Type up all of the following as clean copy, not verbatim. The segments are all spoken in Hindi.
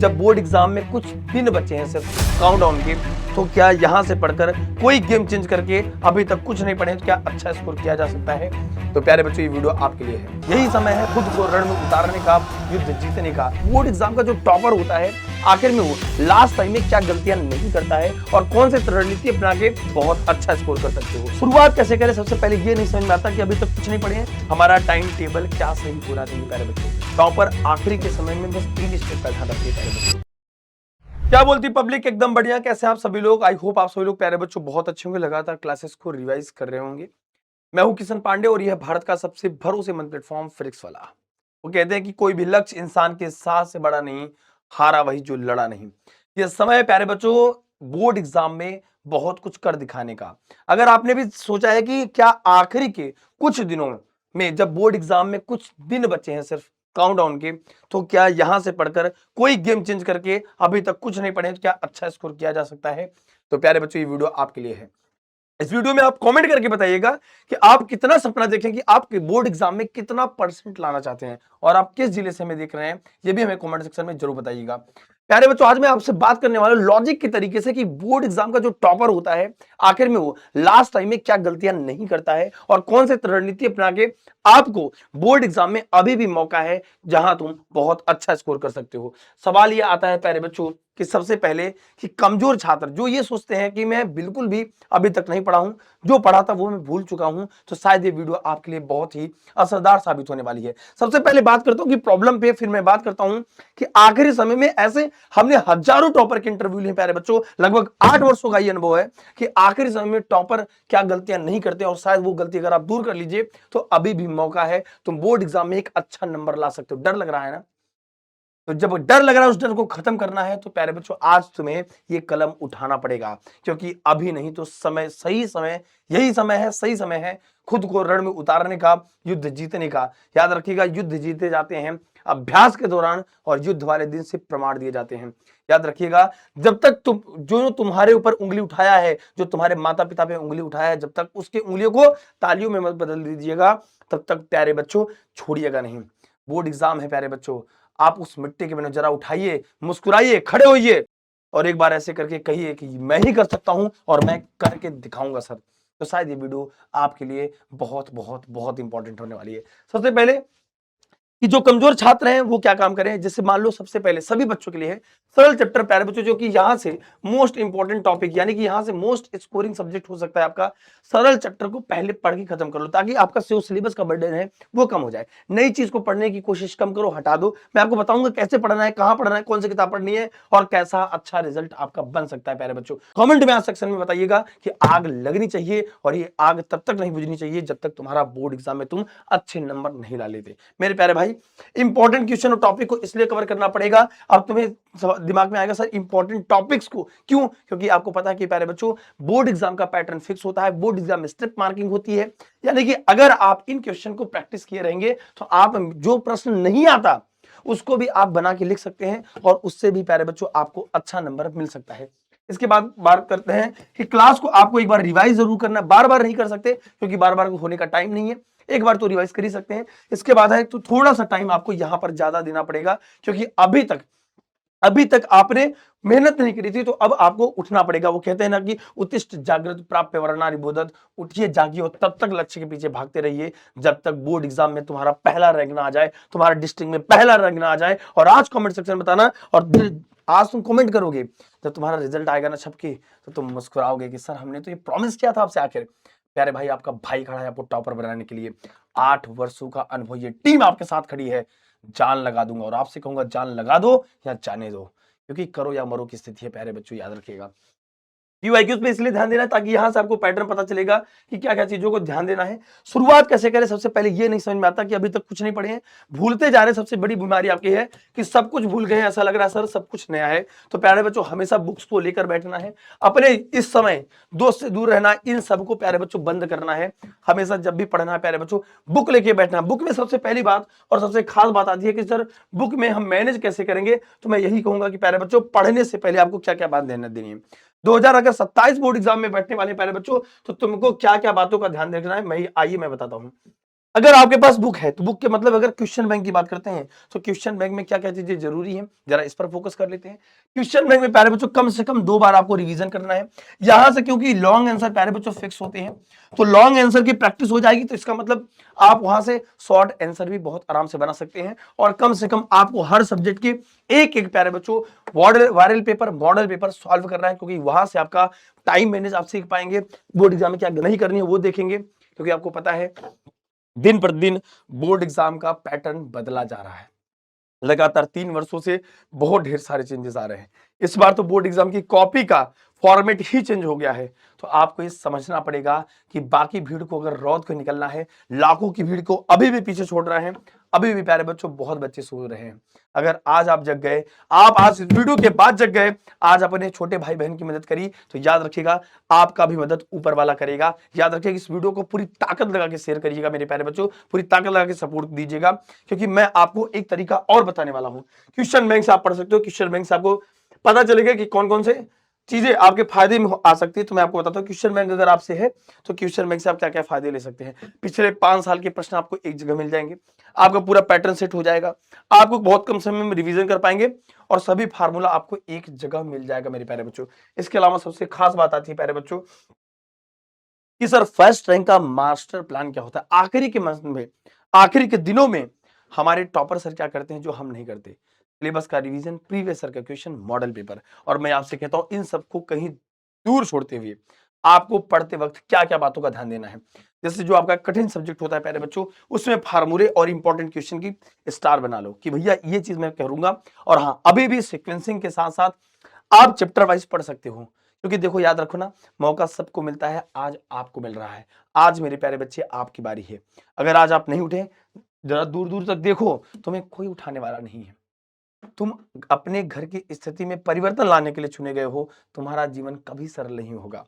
जब बोर्ड एग्जाम में कुछ दिन बचे हैं सिर्फ काउंटडाउन के, तो क्या यहाँ से पढ़कर कोई गेम चेंज करके अभी तक कुछ नहीं पढ़े तो क्या अच्छा स्कोर किया जा सकता है? तो प्यारे बच्चों, ये वीडियो आपके लिए है। यही समय है खुद को रण में उतारने का, युद्ध जीतने का। बोर्ड एग्जाम का जो टॉपर होता है, आखिर में वो लास्ट टाइम में क्या गलतियां नहीं करता है और कौन से रणनीति अपना के बहुत अच्छा स्कोर कर सकते हो। शुरुआत कैसे करें, सबसे पहले ये नहीं समझ में आता कि अभी तक कुछ नहीं पढ़े हैं, हमारा टाइम टेबल क्या सही पूरा नहीं। प्यारे बच्चों, टॉपर आखिरी के समय में बस 3 स्टेप का ध्यान रखिए। प्यारे बच्चों, क्या बोलती पब्लिक? एकदम बढ़िया। कैसे आप सभी लोग? आई होप आप सभी लोग प्यारे बच्चों बहुत अच्छे होंगे, लगातार क्लासेस को रिवाइज कर रहे होंगे। मैं हूं किशन पांडे और यह भारत का सबसे भरोसेमंद प्लेटफॉर्म फिजिक्स वाला। वो कहते हैं कि कोई भी लक्ष्य इंसान के साथ से बड़ा नहीं, हारा वही जो लड़ा नहीं। यह समय है प्यारे बच्चों बोर्ड एग्जाम में बहुत कुछ कर दिखाने का। अगर आपने भी सोचा है कि क्या आखिरी के कुछ दिनों में, जब बोर्ड एग्जाम में कुछ दिन बचे हैं सिर्फ काउंटडाउन के, तो क्या यहां से पढ़कर कोई गेम चेंज करके अभी तक कुछ नहीं पढ़े तो क्या अच्छा स्कोर किया जा सकता है? तो प्यारे बच्चों, ये वीडियो आपके लिए है। इस वीडियो में आप कमेंट करके बताइएगा कि आप कितना सपना देखें कि आपके बोर्ड एग्जाम में कितना परसेंट लाना चाहते हैं और आप किस जिले से हमें देख रहे हैं, ये भी हमें कमेंट सेक्शन में जरूर बताइएगा। प्यारे बच्चों, आज मैं आपसे बात करने वाला हूं लॉजिक के तरीके से कि बोर्ड एग्जाम का जो टॉपर होता है, आखिर में वो लास्ट टाइम में क्या गलतियां नहीं करता है और कौन से रणनीति अपना के आपको बोर्ड एग्जाम में अभी भी मौका है जहां तुम बहुत अच्छा स्कोर कर सकते हो। सवाल ये आता है प्यारे बच्चों कि सबसे पहले कि कमजोर छात्र जो ये सोचते हैं कि मैं बिल्कुल भी अभी तक नहीं पढ़ा हूं, जो पढ़ा था वो मैं भूल चुका हूं, तो शायद ये वीडियो आपके लिए बहुत ही असरदार साबित होने वाली है। सबसे पहले बात करता हूं कि प्रॉब्लम पे, फिर मैं बात करता हूं कि आखिरी समय में ऐसे हमने हजारों टॉपर के इंटरव्यू लिए प्यारे बच्चों, लगभग 8 वर्षों का ये अनुभव है कि आखिरी समय में टॉपर क्या गलतियां नहीं करते और शायद वो गलती अगर आप दूर कर लीजिए तो अभी भी मौका है, तुम बोर्ड एग्जाम में एक अच्छा नंबर ला सकते हो। डर लग रहा है ना? तो जब डर लग रहा है, उस डर को खत्म करना है तो प्यारे बच्चों आज तुम्हें ये कलम उठाना पड़ेगा, क्योंकि अभी नहीं तो समय, सही समय, यही समय है, सही समय है खुद को रण में उतारने का, युद्ध जीतने का। याद रखिएगा, युद्ध जीते जाते हैं अभ्यास के दौरान और युद्ध वाले दिन से प्रमाण दिए जाते हैं। याद रखिएगा, जब तक तुम जो तुम्हारे ऊपर उंगली उठाया है, जो तुम्हारे माता पिता पे उंगली उठाया है, जब तक उसकी उंगलियों को तालियों में मत बदल दीजिएगा, तब तक प्यारे बच्चों छोड़िएगा नहीं। बोर्ड एग्जाम है प्यारे बच्चों, आप उस मिट्टी के बिना जरा उठाइए, मुस्कुराइए, खड़े होइए और एक बार ऐसे करके कहिए कि मैं ही कर सकता हूं और मैं करके दिखाऊंगा सर। तो शायद ये वीडियो आपके लिए बहुत बहुत बहुत इंपॉर्टेंट होने वाली है। सबसे पहले कि जो कमजोर छात्र हैं वो क्या काम करें, जैसे मान लो सबसे पहले सभी बच्चों के लिए है सरल चैप्टर प्यारे बच्चों, जो कि यहां से मोस्ट इंपॉर्टेंट टॉपिक, यानी कि यहां से मोस्ट स्कोरिंग सब्जेक्ट हो सकता है आपका। सरल चैप्टर को पहले पढ़ के खत्म कर लो ताकि आपका जो सिलेबस का बर्डन है वो कम हो जाए। नई चीज को पढ़ने की कोशिश कम करो, हटा दो। मैं आपको बताऊंगा कैसे पढ़ना है, कहां पढ़ना है, कौन सी किताब पढ़नी है और कैसा अच्छा रिजल्ट आपका बन सकता है। प्यारे बच्चों, कमेंट में आज सेक्शन में बताइएगा कि आग लगनी चाहिए और ये आग तब तक नहीं बुझनी चाहिए जब तक तुम्हारा बोर्ड एग्जाम में तुम अच्छे नंबर नहीं ला लेते। मेरे प्यारे भाई, इंपॉर्टेंट क्वेश्चन और टॉपिक को इसलिए कवर करना पड़ेगा। अब तुम्हें दिमाग में आएगा सर इंपॉर्टेंट टॉपिक्स को क्यों? क्योंकि आपको पता है कि प्यारे बच्चों बोर्ड एग्जाम का पैटर्न फिक्स होता है, बोर्ड एग्जाम में स्ट्रिप मार्किंग होती है। यानी कि अगर आप इन क्वेश्चन को प्रैक्टिस किए रहेंगे तो आप जो प्रश्न नहीं आता उसको भी आप बना के लिख सकते हैं और उससे भी प्यारे बच्चों आपको अच्छा नंबर मिल सकता है। इसके बाद बात करते हैं कि क्लास को आपको एक बार रिवाइज जरूर करना है, बार बार नहीं कर सकते क्योंकि बार बार होने का टाइम नहीं है, एक बार तो रिवाइज कर ही सकते हैं। इसके बाद है तो थोड़ा सा टाइम आपको यहां पर ज्यादा देना पड़ेगा, क्योंकि अभी तक आपने मेहनत नहीं करी थी, तो अब आपको उठना पड़ेगा। वो कहते हैं ना कि उत्तिष्ठ जागृत प्राप्य वरना रिबोधत, उठिए जागिए और तब तक लक्ष्य के पीछे भागते रहिए जब तक बोर्ड एग्जाम में तुम्हारा पहला रैंक ना आ जाए, तुम्हारा डिस्ट्रिक्ट में पहला रैंक ना आ जाए। और आज कमेंट सेक्शन में बताना, और आज तुम कमेंट करोगे, जब तुम्हारा रिजल्ट आएगा ना छपके, तो तुम मुस्कुराओगे कि सर हमने तो ये प्रॉमिस किया था आपसे। आखिर प्यारे भाई, आपका भाई खड़ा है आपको टॉपर बनाने के लिए। 8 वर्षों का अनुभव, ये टीम आपके साथ खड़ी है। जान लगा दूंगा और आपसे कहूंगा जान लगा दो या जाने दो, क्योंकि करो या मरो की स्थिति है प्यारे बच्चों, याद रखिएगा। पीवाईक्यूज पे इसलिए ध्यान देना है ताकि यहां से आपको पैटर्न पता चलेगा कि क्या क्या चीजों को ध्यान देना है। शुरुआत कैसे करें, सबसे पहले ये नहीं समझ में आता कि अभी तक कुछ नहीं पढ़े हैं, भूलते जा रहे हैं। सबसे बड़ी बीमारी आपकी है कि सब कुछ भूल गए हैं, ऐसा लग रहा है सर सब कुछ नया है। तो प्यारे बच्चों, हमेशा बुक्स को लेकर बैठना है, अपने इस समय दोस्त से दूर रहना, इन सबको प्यारे बच्चों बंद करना है। हमेशा जब भी पढ़ना है प्यारे बच्चों, बुक लेके बैठना। बुक में सबसे पहली बात और सबसे खास बात आती है कि सर बुक में हम मैनेज कैसे करेंगे, तो मैं यही कहूंगा कि प्यारे बच्चों पढ़ने से पहले आपको क्या क्या बात ध्यान देनी है। 2027 बोर्ड एग्जाम में बैठने वाले प्यारे बच्चों, तो तुमको क्या क्या बातों का ध्यान रखना है, आइए मैं बताता हूं। अगर आपके पास बुक है तो बुक के मतलब अगर क्वेश्चन बैंक की बात करते हैं तो क्वेश्चन बैंक में क्या क्या चीजें जरूरी है, जरा इस पर फोकस कर लेते हैं। क्वेश्चन बैंक में प्यारे बच्चों कम से कम 2 बार आपको रिवीजन करना है यहां से, क्योंकि लॉन्ग आंसर प्यारे बच्चों फिक्स होते हैं, तो लॉन्ग आंसर की प्रैक्टिस हो जाएगी, तो इसका मतलब आप वहां से शॉर्ट आंसर भी बहुत आराम से बना सकते हैं। और कम से कम आपको हर सब्जेक्ट के एक एक प्यारे बच्चों viral paper, model paper solve करना है, क्योंकि वहां से आपका टाइम मैनेज आप सीख पाएंगे। बोर्ड एग्जाम में क्या नहीं करनी है वो देखेंगे, क्योंकि आपको पता है दिन प्रतिदिन बोर्ड एग्जाम का पैटर्न बदला जा रहा है। लगातार 3 वर्षों से बहुत ढेर सारे चेंजेस आ रहे हैं। इस बार तो बोर्ड एग्जाम की कॉपी का फॉर्मेट ही चेंज हो गया है। तो आपको ये समझना पड़ेगा कि बाकी भीड़ को अगर रौद को निकलना है, लाखों की भीड़ को अभी भी पीछे छोड़ रहे हैं, अभी भी प्यारे बच्चों बहुत बच्चे सो रहे हैं। अगर आज आप जग गए, आप आज वीडियो के बाद जग गए, आज अपने छोटे भाई बहन की मदद करी, तो याद रखिएगा आपका भी मदद ऊपर वाला करेगा। याद रखिएगा इस वीडियो को पूरी ताकत लगा के शेयर करिएगा मेरे प्यारे बच्चों, पूरी ताकत लगा के सपोर्ट दीजिएगा, क्योंकि मैं आपको एक तरीका और बताने वाला हूं। क्वेश्चन बैंक से आप पढ़ सकते हो, क्वेश्चन बैंक से आपको पता चलेगा कि कौन कौन से चीजें आपके फायदे में आ सकती है। तो मैं आपको बताता हूँ, क्वेश्चन बैंक अगर आपसे है तो क्वेश्चन बैंक से आप क्या क्या फायदे ले सकते हैं। पिछले 5 साल के प्रश्न आपको एक जगह मिल जाएंगे, आपका पूरा पैटर्न सेट हो जाएगा, आपको बहुत कम समय में रिवीजन कर पाएंगे, और सभी फार्मूला आपको एक जगह मिल जाएगा मेरे प्यारे बच्चों। इसके अलावा सबसे खास बात आती है प्यारे बच्चों कि सर फर्स्ट रैंक का मास्टर प्लान क्या होता है। आखिरी के मंथ में, आखिरी के दिनों में हमारे टॉपर सर क्या करते हैं जो हम नहीं करते। सिलेबस का रिवीजन, प्रीवियस ईयर का क्वेश्चन, मॉडल पेपर, और मैं आपसे कहता हूं इन सबको कहीं दूर छोड़ते हुए आपको पढ़ते वक्त क्या क्या बातों का ध्यान देना है। जैसे जो आपका कठिन सब्जेक्ट होता है प्यारे बच्चों, उसमें फार्मूले और इंपॉर्टेंट क्वेश्चन की स्टार बना लो कि भैया ये चीज मैं करूंगा। और हाँ, अभी भी सीक्वेंसिंग के साथ साथ आप चैप्टर वाइज पढ़ सकते हो, क्योंकि देखो याद रखो ना, मौका सबको मिलता है, आज आपको मिल रहा है। आज मेरे प्यारे बच्चे आपकी बारी है। अगर आज आप नहीं उठे, जरा दूर दूर तक देखो, तुम्हें कोई उठाने वाला नहीं है। तुम अपने घर की स्थिति में परिवर्तन लाने के लिए चुने गए हो। तुम्हारा जीवन कभी सरल नहीं होगा।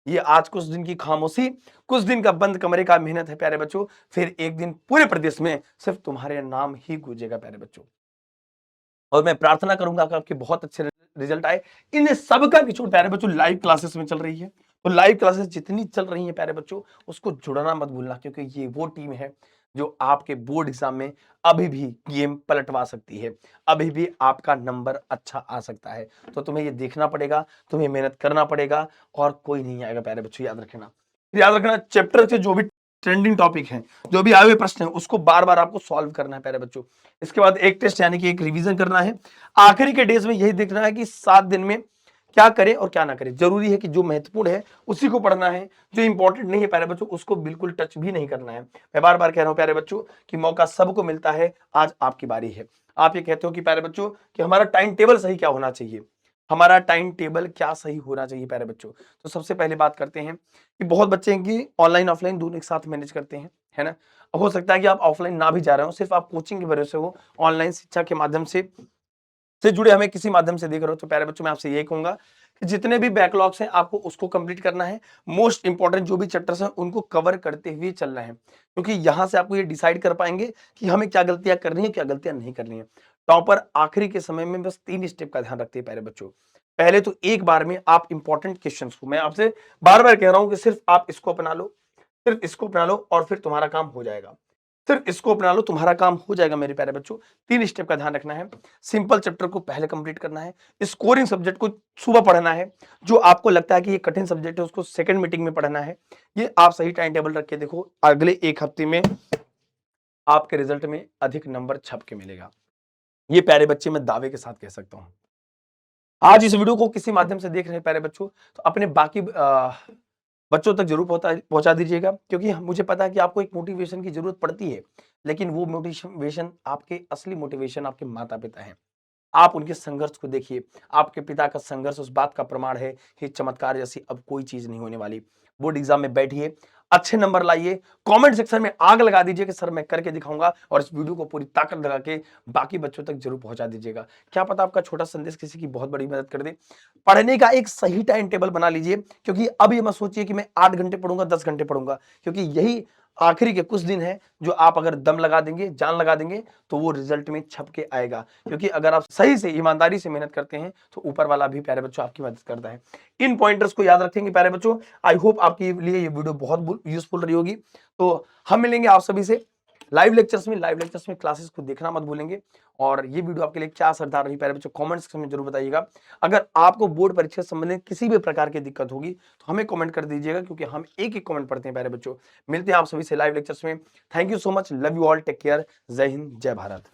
ये आज कुछ दिन की खामोशी, कुछ दिन का बंद कमरे का मेहनत है प्यारे बच्चों, फिर एक दिन पूरे प्रदेश में सिर्फ तुम्हारे नाम ही गूंजेगा प्यारे बच्चों। और मैं प्रार्थना करूंगा कि आपके बहुत अच्छे रिजल्ट आए। इन सबका निचोड़ प्यारे बच्चों लाइव क्लासेस में चल रही है, तो लाइव क्लासेस जितनी चल रही हैं प्यारे बच्चों, उसको जुड़ना मत भूलना, क्योंकि ये वो टीम है जो आपके बोर्ड एग्जाम में अभी भी गेम पलटवा सकती है, अभी भी आपका नंबर अच्छा आ सकता है। तो तुम्हें ये देखना पड़ेगा, तुम्हें मेहनत करना पड़ेगा, और कोई नहीं आएगा प्यारे बच्चों। याद रखना, याद रखना, चैप्टर से जो भी ट्रेंडिंग टॉपिक है, जो भी आए हुए प्रश्न है, उसको बार बार आपको सॉल्व करना है प्यारे बच्चों। इसके बाद एक टेस्ट यानी कि एक रिवीजन करना है। आखिरी के डेज में यही देखना है कि 7 दिन में क्या करें और क्या ना करें। जरूरी है कि जो महत्वपूर्ण है उसी को पढ़ना है, जो इंपॉर्टेंट नहीं है प्यारे बच्चों उसको बिल्कुल टच भी नहीं करना है। मैं बार बार कह रहा हूं प्यारे बच्चों कि मौका सबको मिलता है, आज आपकी बारी है। आप ये कहते हो कि प्यारे बच्चों कि हमारा टाइम टेबल सही क्या होना चाहिए, हमारा टाइम टेबल क्या सही होना चाहिए प्यारे बच्चों। तो सबसे पहले बात करते हैं कि बहुत बच्चे हैं कि ऑनलाइन ऑफलाइन दोनों एक साथ मैनेज करते हैं, है ना। अब हो सकता है कि आप ऑफलाइन ना भी जा रहे हो, सिर्फ आप कोचिंग के भरोसे हो, ऑनलाइन शिक्षा के माध्यम से जुड़े हमें किसी माध्यम से देख रहे हो। तो प्यारे बच्चों मैं आपसे यही कहूंगा कि जितने भी बैकलॉग्स हैं आपको उसको कंप्लीट करना है। मोस्ट इंपॉर्टेंट जो भी चैप्टर्स हैं उनको कवर करते हुए चलना है, क्योंकि यहां से आपको ये डिसाइड कर पाएंगे कि हमें क्या गलतियां करनी है, क्या गलतियां नहीं करनी है। टॉपर आखिरी के समय में बस 3 स्टेप का ध्यान रखते हैं प्यारे बच्चों। पहले तो एक बार में आप इंपॉर्टेंट क्वेश्चन को, मैं आपसे बार बार कह रहा हूं कि सिर्फ आप इसको अपना लो, सिर्फ इसको अपना लो, और फिर तुम्हारा काम हो जाएगा। सिर्फ इसको अपना लो, तुम्हारा काम हो जाएगा मेरे प्यारे बच्चों। 3 स्टेप का ध्यान रखना है। सिंपल चैप्टर को पहले कंप्लीट करना है, स्कोरिंग सब्जेक्ट को सुबह पढ़ना है, जो आपको लगता है कि ये कठिन सब्जेक्ट है उसको सेकंड मीटिंग में पढ़ना है। ये आप सही टाइम टेबल रख के देखो, अगले 1 हफ्ते में आपके रिजल्ट में अधिक नंबर छप के मिलेगा। ये प्यारे बच्चे मैं दावे के साथ कह सकता हूं। आज इस वीडियो को किसी माध्यम से देख रहे हैं प्यारे बच्चों, तो अपने बाकी बच्चों तक जरूर पहुंचा दीजिएगा, क्योंकि मुझे पता है कि आपको एक मोटिवेशन की जरूरत पड़ती है, लेकिन वो मोटिवेशन, आपके असली मोटिवेशन आपके माता पिता हैं। आप उनके संघर्ष को देखिए, आपके पिता का संघर्ष उस बात का प्रमाण है कि चमत्कार जैसी अब कोई चीज नहीं होने वाली। बोर्ड एग्जाम में बैठिए, अच्छे नंबर लाइए, कमेंट सेक्शन में आग लगा दीजिए कि सर मैं करके दिखाऊंगा, और इस वीडियो को पूरी ताकत लगा के बाकी बच्चों तक जरूर पहुंचा दीजिएगा। क्या पता आपका छोटा संदेश किसी की बहुत बड़ी मदद कर दे। पढ़ने का एक सही टाइम टेबल बना लीजिए, क्योंकि अब ये मत सोचिए कि मैं 8 घंटे पढ़ूंगा, 10 घंटे पढ़ूंगा, क्योंकि यही आखिरी के कुछ दिन है जो आप अगर दम लगा देंगे, जान लगा देंगे, तो वो रिजल्ट में छप के आएगा। क्योंकि अगर आप सही से ईमानदारी से मेहनत करते हैं तो ऊपर वाला भी प्यारे बच्चों आपकी मदद करता है। इन पॉइंटर्स को याद रखेंगे प्यारे बच्चों। आई होप आपके लिए ये वीडियो बहुत यूजफुल रही होगी। तो हम मिलेंगे आप सभी से लाइव लेक्चर्स में क्लासेस को देखना मत भूलेंगे। और ये वीडियो आपके लिए क्या असरदार रही प्यारे बच्चों, कमेंट सेक्शन में जरूर बताइएगा। अगर आपको बोर्ड परीक्षा से संबंधित किसी भी प्रकार की दिक्कत होगी तो हमें कमेंट कर दीजिएगा, क्योंकि हम एक एक कमेंट पढ़ते हैं प्यारे बच्चों। मिलते हैं आप सभी से लाइव लेक्चर्स में। Thank you so much, love you all, take care, Jai Hind, जय भारत।